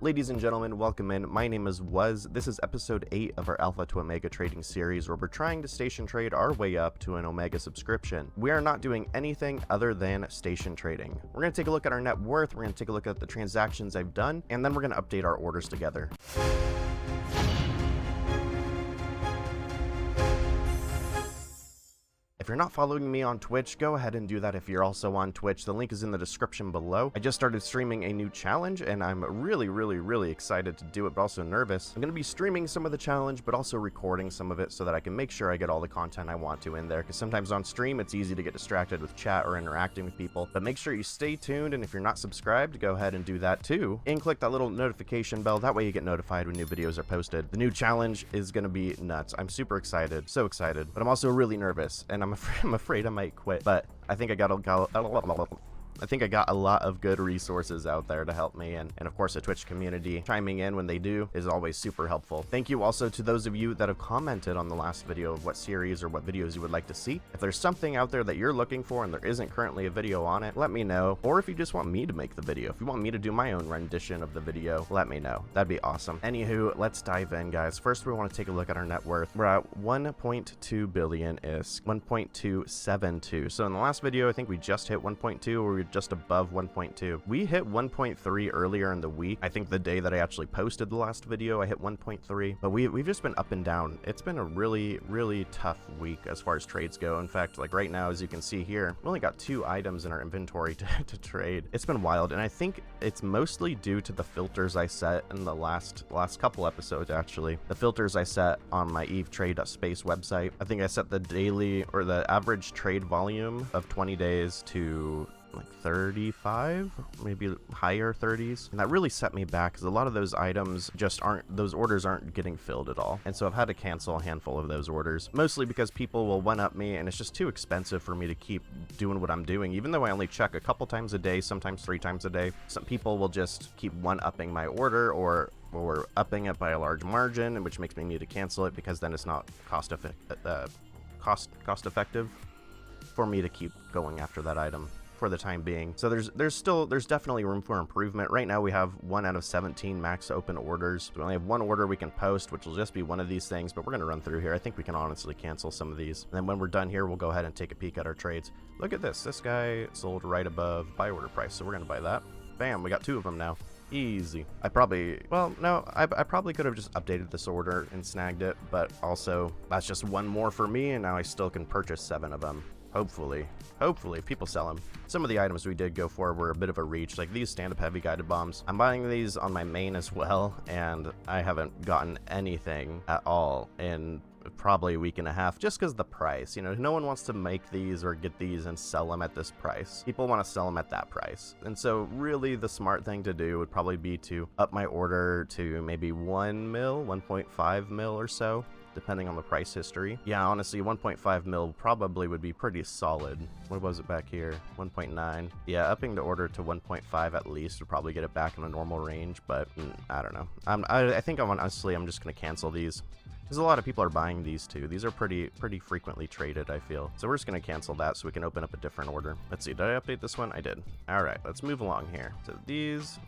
Ladies and gentlemen, welcome in. My name is Waz. This is episode 8 of our Alpha to Omega trading series where we're trying to station trade our way up to an Omega subscription. We are not doing anything other than station trading. We're going to take a look at our net worth, we're going to take a look at the transactions I've done, and then we're going to update our orders together. If you're not following me on Twitch, go ahead and do that if you're also on Twitch. The link is in the description below. I just started streaming a new challenge, and I'm really excited to do it, but also nervous. I'm going to be streaming some of the challenge, but also recording some of it so that I can make sure I get all the content I want to in there, because sometimes on stream, it's easy to get distracted with chat or interacting with people. But make sure you stay tuned, and if you're not subscribed, go ahead and do that too. And click that little notification bell. That way you get notified when new videos are posted. The new challenge is going to be nuts. I'm super excited, so excited, but I'm also really nervous, and I'm afraid I might quit, but I think I got a lot of good resources out there to help me, and of course the Twitch community chiming in when they do is always super helpful. Thank you also to those of you that have commented on the last video of what series or what videos you would like to see. If there's something out there that you're looking for and there isn't currently a video on it, let me know. Or if you just want me to make the video, if you want me to do my own rendition of the video, let me know. That'd be awesome. Anywho, let's dive in, guys. First, we want to take a look at our net worth. We're at 1.2 billion-ish, 1.272. So in the last video, I think we just hit 1.2, or we just above 1.2. We hit 1.3 earlier in the week. I think the day that I actually posted the last video, I hit 1.3, but we've just been up and down. It's been a really tough week as far as trades go. In fact, like right now, as you can see here, we only got 2 items in our inventory to trade. It's been wild, and I think it's mostly due to the filters I set in the last couple episodes, actually. The filters I set on my EveTrade.space website. I think I set the daily or the average trade volume of 20 days to like 35, maybe higher 30s, and that really set me back because a lot of those items just those orders aren't getting filled at all. And so I've had to cancel a handful of those orders, mostly because people will one-up me and it's just too expensive for me to keep doing what I'm doing, even though I only check a couple times a day, sometimes 3 times a day. Some people will just keep one-upping my order or upping it by a large margin, which makes me need to cancel it because then it's not cost effective for me to keep going after that item for the time being. So there's definitely room for improvement. Right now we have 1 out of 17 max open orders. We only have 1 order we can post, which will just be one of these things, but we're going to run through here. I think we can honestly cancel some of these, and then when we're done here, we'll go ahead and take a peek at our trades. Look at this guy sold right above buy order price, so we're going to buy that. Bam, we got 2 of them now. Easy. I probably could have just updated this order and snagged it, but also that's just 1 more for me, and now I still can purchase 7 of them. Hopefully, if people sell them. Some of the items we did go for were a bit of a reach, like these stand-up heavy guided bombs. I'm buying these on my main as well, and I haven't gotten anything at all in probably a week and a half, just because the price. You know, no one wants to make these or get these and sell them at this price. People want to sell them at that price. And so really the smart thing to do would probably be to up my order to maybe 1 mil, 1.5 mil or so, depending on the price history. Yeah, honestly, 1.5 mil probably would be pretty solid. What was it back here? 1.9. Yeah, upping the order to 1.5 at least would probably get it back in a normal range, but I don't know. I think I'm just going to cancel these, because a lot of people are buying these too. These are pretty frequently traded, I feel. So we're just going to cancel that so we can open up a different order. Let's see, did I update this one? I did. All right, let's move along here. So these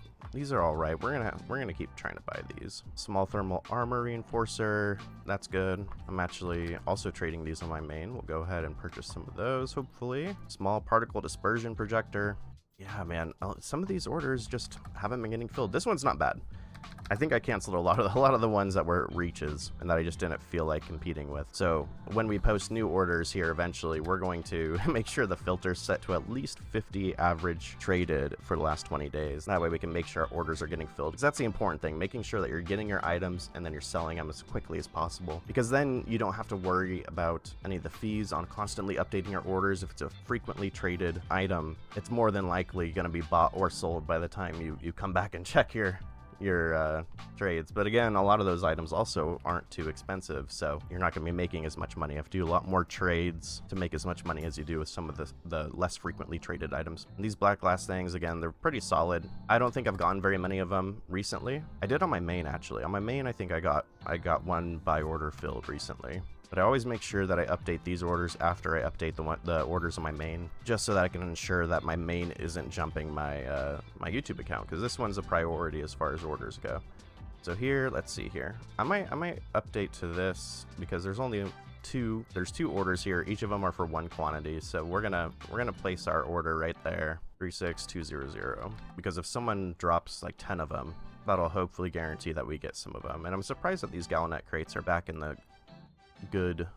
are all right. We're gonna keep trying to buy these. Small thermal armor reinforcer, that's good. I'm actually also trading these on my main. We'll go ahead and purchase some of those, hopefully. Small particle dispersion projector. Yeah, man, some of these orders just haven't been getting filled. This one's not bad. I think I canceled a lot of the ones that were reaches and that I just didn't feel like competing with. So when we post new orders here eventually, we're going to make sure the filter's set to at least 50 average traded for the last 20 days. That way we can make sure our orders are getting filled, because that's the important thing, making sure that you're getting your items and then you're selling them as quickly as possible, because then you don't have to worry about any of the fees on constantly updating your orders. If it's a frequently traded item, it's more than likely going to be bought or sold by the time you come back and check your trades. But again, a lot of those items also aren't too expensive, so you're not going to be making as much money. You have to do a lot more trades to make as much money as you do with some of the less frequently traded items. And these black glass things, again, they're pretty solid. I don't think I've gotten very many of them recently. I did on my main, actually. On my main, I think I got 1 buy order filled recently. But I always make sure that I update these orders after I update the orders on my main, just so that I can ensure that my main isn't jumping my my YouTube account, because this one's a priority as far as orders go. So here, let's see here. I might update to this because there's only there's 2 orders here. Each of them are for 1 quantity. So we're gonna place our order right there, 36200. Because if someone drops like 10 of them, that'll hopefully guarantee that we get some of them. And I'm surprised that these Gallinet crates are back in the good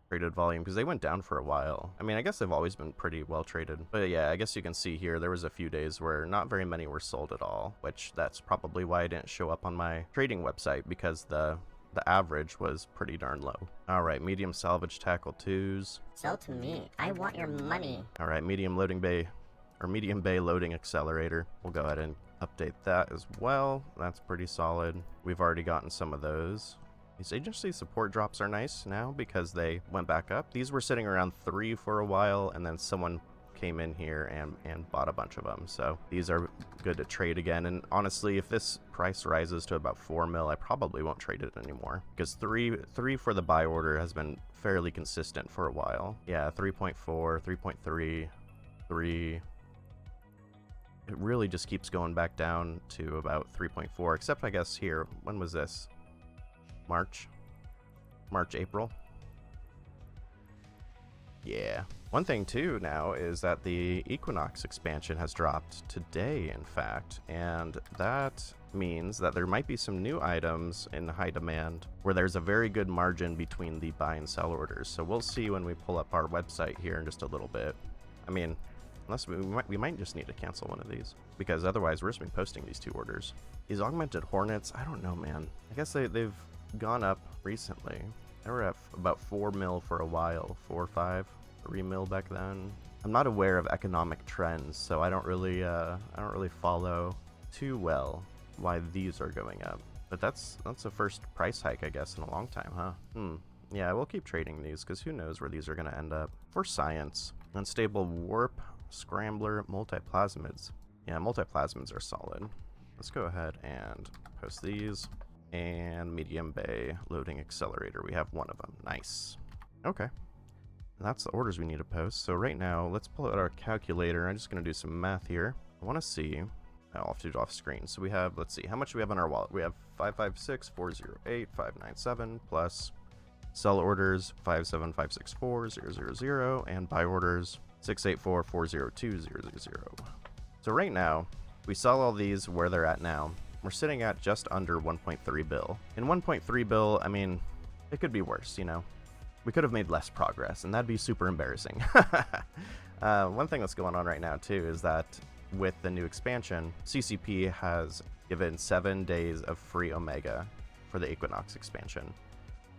traded volume because they went down for a while. I mean, I guess they've always been pretty well traded. But yeah, I guess you can see here there was a few days where not very many were sold at all, which that's probably why I didn't show up on my trading website, because the average was pretty darn low. All right, medium salvage tackle 2s. Sell to me. I want your money. All right, medium loading bay or medium bay loading accelerator. We'll go ahead and update that as well. That's pretty solid. We've already gotten some of those. These agency support drops are nice now because they went back up. These were sitting around 3 for a while, and then someone came in here and bought a bunch of them. So these are good to trade again. And honestly, if this price rises to about 4 mil, I probably won't trade it anymore, because 3 for the buy order has been fairly consistent for a while. Yeah, 3.4, 3.3, 3. It really just keeps going back down to about 3.4, except I guess here, when was this? March, April. Yeah. One thing too now is that the Equinox expansion has dropped today, in fact, and that means that there might be some new items in high demand where there's a very good margin between the buy and sell orders. So we'll see when we pull up our website here in just a little bit. I mean, unless we might just need to cancel one of these, because otherwise we're just been posting these 2 orders. These augmented hornets, I don't know, man. I guess they've gone up recently. They were at about 4 mil for a while, 4 or 5, 3 mil back then. I'm not aware of economic trends, so I don't really follow too well why these are going up. But that's the first price hike, I guess, in a long time, huh? Yeah, we'll keep trading these because who knows where these are going to end up. For science, unstable warp, scrambler, multiplasmids. Yeah, multiplasmids are solid. Let's go ahead and post these. And medium bay loading accelerator, we have 1 of them. Nice. Okay, that's the orders we need to post. So right now, let's pull out our calculator. I'm just going to do some math here. I want to see, I'll have to do it off screen. So we have, let's see, how much do we have in our wallet? We have 556,408,597 plus sell orders 57564,000 and buy orders 684,402,000. So right now, we sell all these where they're at now. We're sitting at just under 1.3 bill. In 1.3 bill, I mean, it could be worse, you know? We could have made less progress, and that'd be super embarrassing. One thing that's going on right now, too, is that with the new expansion, CCP has given 7 days of free Omega for the Equinox expansion.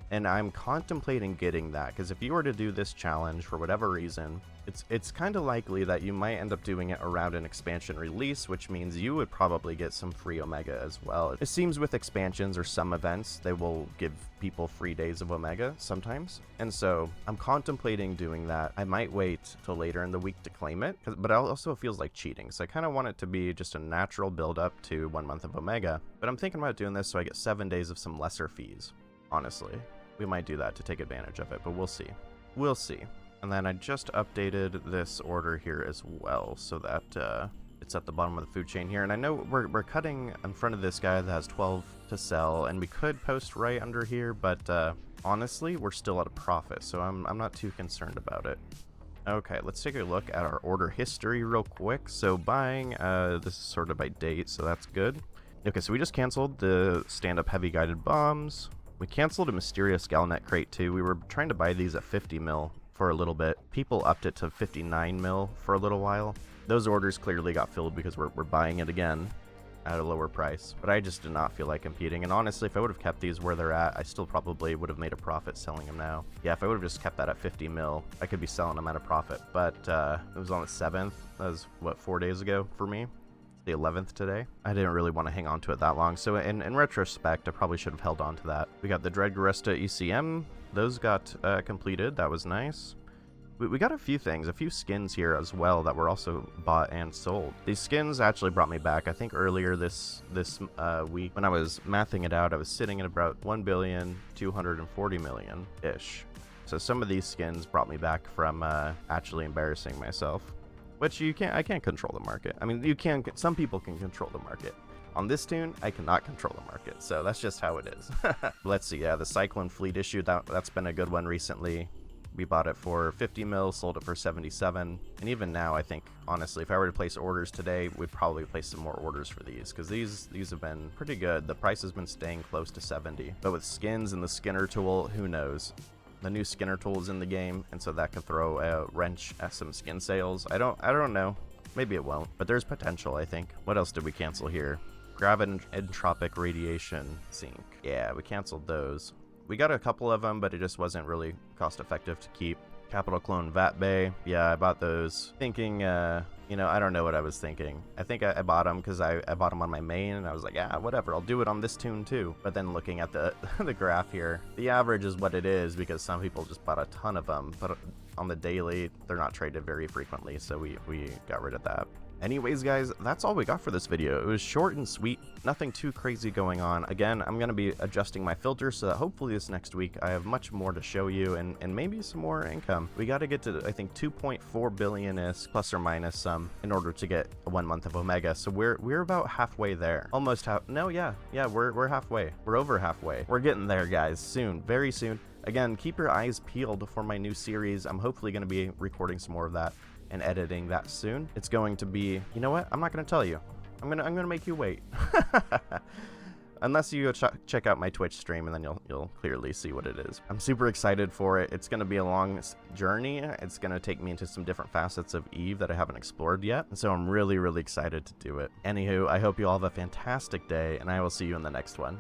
And I'm contemplating getting that, because if you were to do this challenge for whatever reason, it's kind of likely that you might end up doing it around an expansion release, which means you would probably get some free Omega as well. It seems with expansions or some events, they will give people free days of Omega sometimes. And so I'm contemplating doing that. I might wait till later in the week to claim it, but it also feels like cheating. So I kind of want it to be just a natural build up to 1 month of Omega. But I'm thinking about doing this so I get 7 days of some lesser fees, honestly. We might do that to take advantage of it, but we'll see. We'll see. And then I just updated this order here as well so that it's at the bottom of the food chain here. And I know we're cutting in front of this guy that has 12 to sell, and we could post right under here, but honestly, we're still at a profit, so I'm not too concerned about it. Okay, let's take a look at our order history real quick. So buying, this is sorted by date, so that's good. Okay, so we just canceled the stand-up heavy guided bombs. We canceled a mysterious Gallinet crate too. We were trying to buy these at 50 mil for a little bit. People upped it to 59 mil for a little while. Those orders clearly got filled because we're buying it again at a lower price. But I just did not feel like competing. And honestly, if I would have kept these where they're at, I still probably would have made a profit selling them now. Yeah, if I would have just kept that at 50 mil, I could be selling them at a profit. But it was on the 7th. That was, what, 4 days ago for me? The 11th today. I didn't really want to hang on to it that long, so in retrospect I probably should have held on to that. We got the Dread Garesta ECM, those got completed. That was nice. We got a few things, a few skins here as well that were also bought and sold. These skins actually brought me back. I think earlier this week when I was mathing it out, I was sitting at about 1,240,000,000 ish. So some of these skins brought me back from actually embarrassing myself. Which I can't control the market. I mean, you can, some people can control the market. On this tune, I cannot control the market, so that's just how it is. Let's see, yeah, the Cyclone Fleet issue, that's been a good one recently. We bought it for 50 mil, sold it for 77. And even now, I think, honestly, if I were to place orders today, we'd probably place some more orders for these, because these have been pretty good. The price has been staying close to 70. But with skins and the Skinner tool, who knows? The new Skinner tool is in the game, and so that could throw a wrench at some skin sales. I don't know. Maybe it won't, but there's potential, I think. What else did we cancel here? Gravitropic Radiation Sink. Yeah, we canceled those. We got a couple of them, but it just wasn't really cost effective to keep. Capital Clone Vat Bay. Yeah, I bought those thinking, you know, I don't know what I was thinking. I think I bought them because I bought them on my main, and I was like, yeah, whatever, I'll do it on this tune too. But then looking at the the graph here, the average is what it is because some people just bought a ton of them, but on the daily, they're not traded very frequently, so we got rid of that. Anyways, guys, that's all we got for this video. It was short and sweet, nothing too crazy going on. Again, I'm going to be adjusting my filters so that hopefully this next week I have much more to show you and maybe some more income. We got to get to, I think, 2.4 billion-ish, plus or minus some, in order to get 1 month of Omega. So we're about halfway there. Almost half. No, yeah, we're halfway. We're over halfway. We're getting there, guys, soon, very soon. Again, keep your eyes peeled for my new series. I'm hopefully going to be recording some more of that and editing that soon. It's going to be, you know what? I'm not going to tell you. I'm gonna make you wait. Unless you go check out my Twitch stream, and then you'll clearly see what it is. I'm super excited for it. It's gonna be a long journey. It's gonna take me into some different facets of Eve that I haven't explored yet. And so I'm really, really excited to do it. Anywho, I hope you all have a fantastic day, and I will see you in the next one.